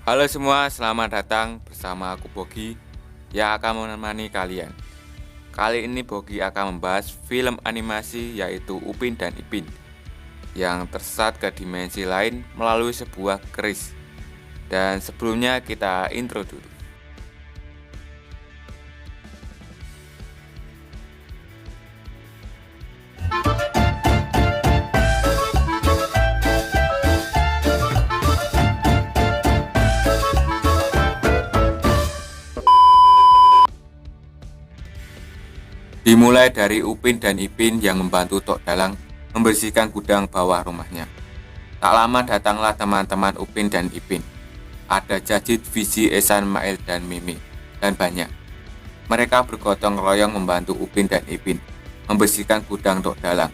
Halo semua, selamat datang bersama aku Bogi yang akan menemani kalian. Kali ini Bogi akan membahas film animasi yaitu Upin dan Ipin yang tersesat ke dimensi lain melalui sebuah keris. Dan sebelumnya kita intro dulu. Dimulai dari Upin dan Ipin yang membantu Tok Dalang membersihkan gudang bawah rumahnya. Tak lama datanglah teman-teman Upin dan Ipin. Ada Jajit, Visi, Esan, Mael, dan Mimi, dan banyak. Mereka bergotong royong membantu Upin dan Ipin membersihkan gudang Tok Dalang.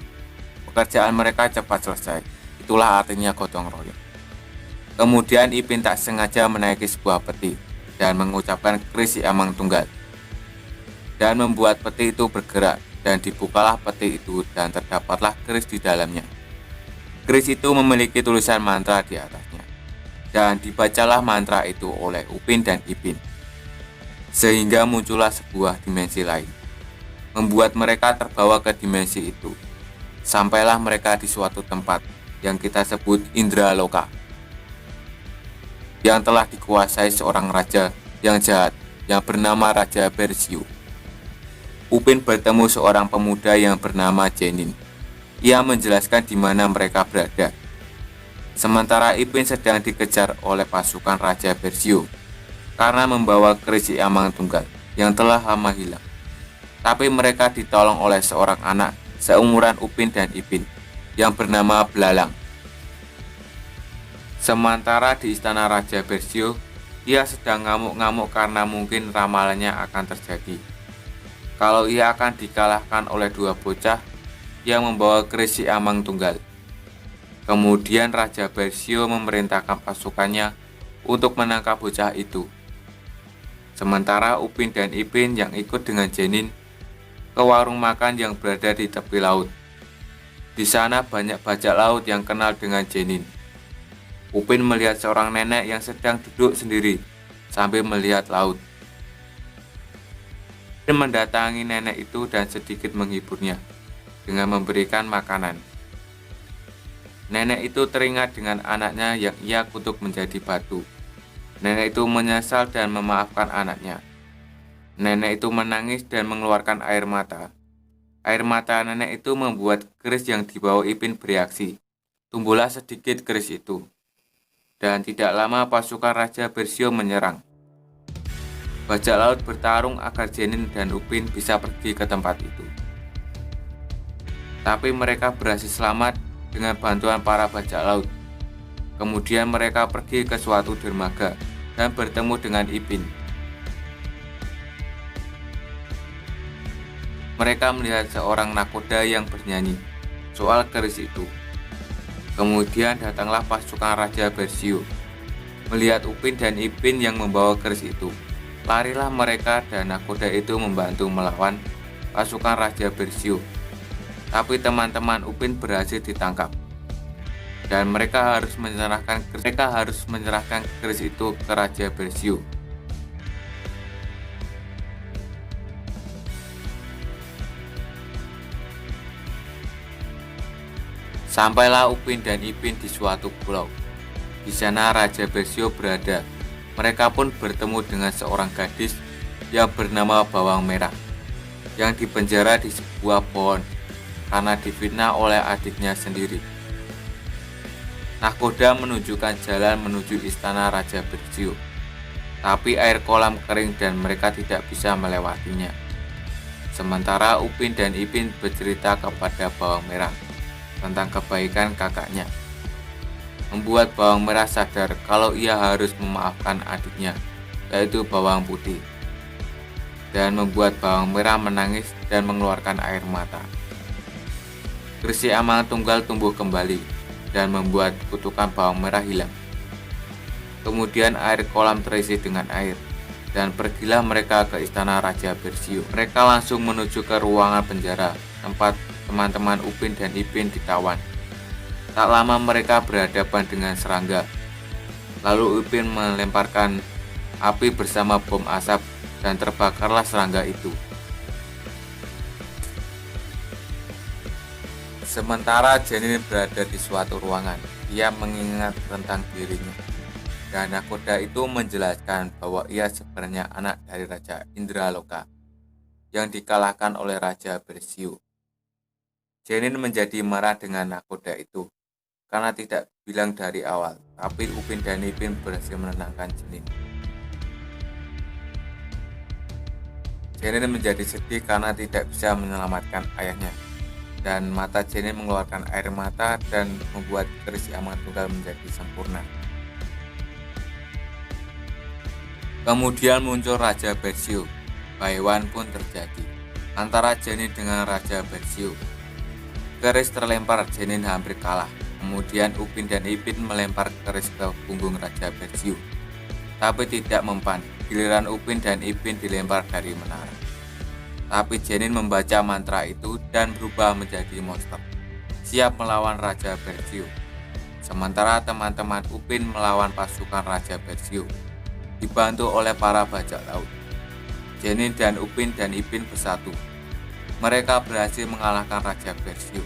Pekerjaan mereka cepat selesai. Itulah artinya gotong royong. Kemudian Ipin tak sengaja menaiki sebuah peti dan mengucapkan keris Amang Tunggal, dan membuat peti itu bergerak, dan dibukalah peti itu dan terdapatlah keris di dalamnya. Keris itu memiliki tulisan mantra di atasnya, dan dibacalah mantra itu oleh Upin dan Ipin, sehingga muncullah sebuah dimensi lain, membuat mereka terbawa ke dimensi itu. Sampailah mereka di suatu tempat yang kita sebut Indraloka, yang telah dikuasai seorang raja yang jahat yang bernama Raja Bersio. Upin bertemu seorang pemuda yang bernama Jenin. Ia menjelaskan di mana mereka berada. Sementara Ipin sedang dikejar oleh pasukan Raja Bersio karena membawa keris Amang Tunggal yang telah lama hilang. Tapi mereka ditolong oleh seorang anak seumuran Upin dan Ipin yang bernama Belalang. Sementara di istana Raja Bersio, ia sedang ngamuk-ngamuk karena mungkin ramalannya akan terjadi kalau ia akan dikalahkan oleh dua bocah yang membawa keris Amang Tunggal. Kemudian Raja Bersio memerintahkan pasukannya untuk menangkap bocah itu. Sementara Upin dan Ipin yang ikut dengan Jenin ke warung makan yang berada di tepi laut. Di sana banyak bajak laut yang kenal dengan Jenin. Upin melihat seorang nenek yang sedang duduk sendiri sambil melihat laut. Mendatangi nenek itu dan sedikit menghiburnya dengan memberikan makanan. Nenek itu teringat dengan anaknya yang ia kutuk menjadi batu. Nenek itu menyesal dan memaafkan anaknya. Nenek itu menangis dan mengeluarkan air mata. Air mata nenek itu membuat keris yang dibawa Ipin bereaksi. Tumbuhlah sedikit keris itu. Dan tidak lama pasukan Raja Bersio menyerang. Bajak laut bertarung agar Jenin dan Upin bisa pergi ke tempat itu. Tapi mereka berhasil selamat dengan bantuan para bajak laut. Kemudian mereka pergi ke suatu dermaga dan bertemu dengan Ipin. Mereka melihat seorang nakoda yang bernyanyi soal keris itu. Kemudian datanglah pasukan Raja Bersio. Melihat Upin dan Ipin yang membawa keris itu, larilah mereka dan nakoda itu membantu melawan pasukan Raja Bersio. Tapi teman-teman Upin berhasil ditangkap dan mereka harus menyerahkan keris itu ke Raja Bersio. Sampailah Upin dan Ipin di suatu pulau. Di sana Raja Bersio berada. Mereka pun bertemu dengan seorang gadis yang bernama Bawang Merah yang dipenjara di sebuah pohon karena difitnah oleh adiknya sendiri. Nakoda menunjukkan jalan menuju istana Raja Bersio, tapi air kolam kering dan mereka tidak bisa melewatinya. Sementara Upin dan Ipin bercerita kepada Bawang Merah tentang kebaikan kakaknya, membuat Bawang Merah sadar kalau ia harus memaafkan adiknya, yaitu Bawang Putih, dan membuat Bawang Merah menangis dan mengeluarkan air mata. Keris Amang Tunggal tumbuh kembali dan membuat kutukan Bawang Merah hilang. Kemudian air kolam terisi dengan air, dan pergilah mereka ke istana Raja Bersio. Mereka langsung menuju ke ruangan penjara tempat teman-teman Upin dan Ipin ditawan. Tak lama mereka berhadapan dengan serangga. Lalu Upin melemparkan api bersama bom asap dan terbakarlah serangga itu. Sementara Jenin berada di suatu ruangan, ia mengingat tentang dirinya. Dan nakoda itu menjelaskan bahwa ia sebenarnya anak dari Raja Indraloka yang dikalahkan oleh Raja Bersio. Jenin menjadi marah dengan nakoda itu karena tidak bilang dari awal, tapi Upin dan Ipin berhasil menenangkan Jenin. Jenin menjadi sedih karena tidak bisa menyelamatkan ayahnya, dan mata Jenin mengeluarkan air mata dan membuat keris Amangtunggal menjadi sempurna. Kemudian muncul Raja Bersio. Baiwan pun terjadi antara Jenin dengan Raja Bersio. Keris terlempar, Jenin hampir kalah. Kemudian Upin dan Ipin melempar keris ke punggung Raja Bersio, tapi tidak mempan. Giliran Upin dan Ipin dilempar dari menara. Tapi Jenin membaca mantra itu dan berubah menjadi monster, siap melawan Raja Bersio. Sementara teman-teman Upin melawan pasukan Raja Bersio, dibantu oleh para bajak laut. Jenin dan Upin dan Ipin bersatu. Mereka berhasil mengalahkan Raja Bersio.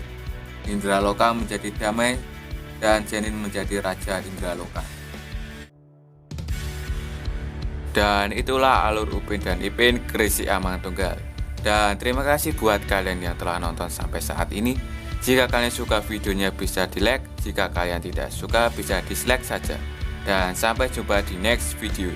Indraloka menjadi damai dan Jenin menjadi Raja Indraloka. Dan itulah alur Upin dan Ipin keris Si Amangtunggal. Dan terima kasih buat kalian yang telah nonton sampai saat ini. Jika kalian suka videonya bisa di like, jika kalian tidak suka bisa dislike saja. Dan sampai jumpa di next video.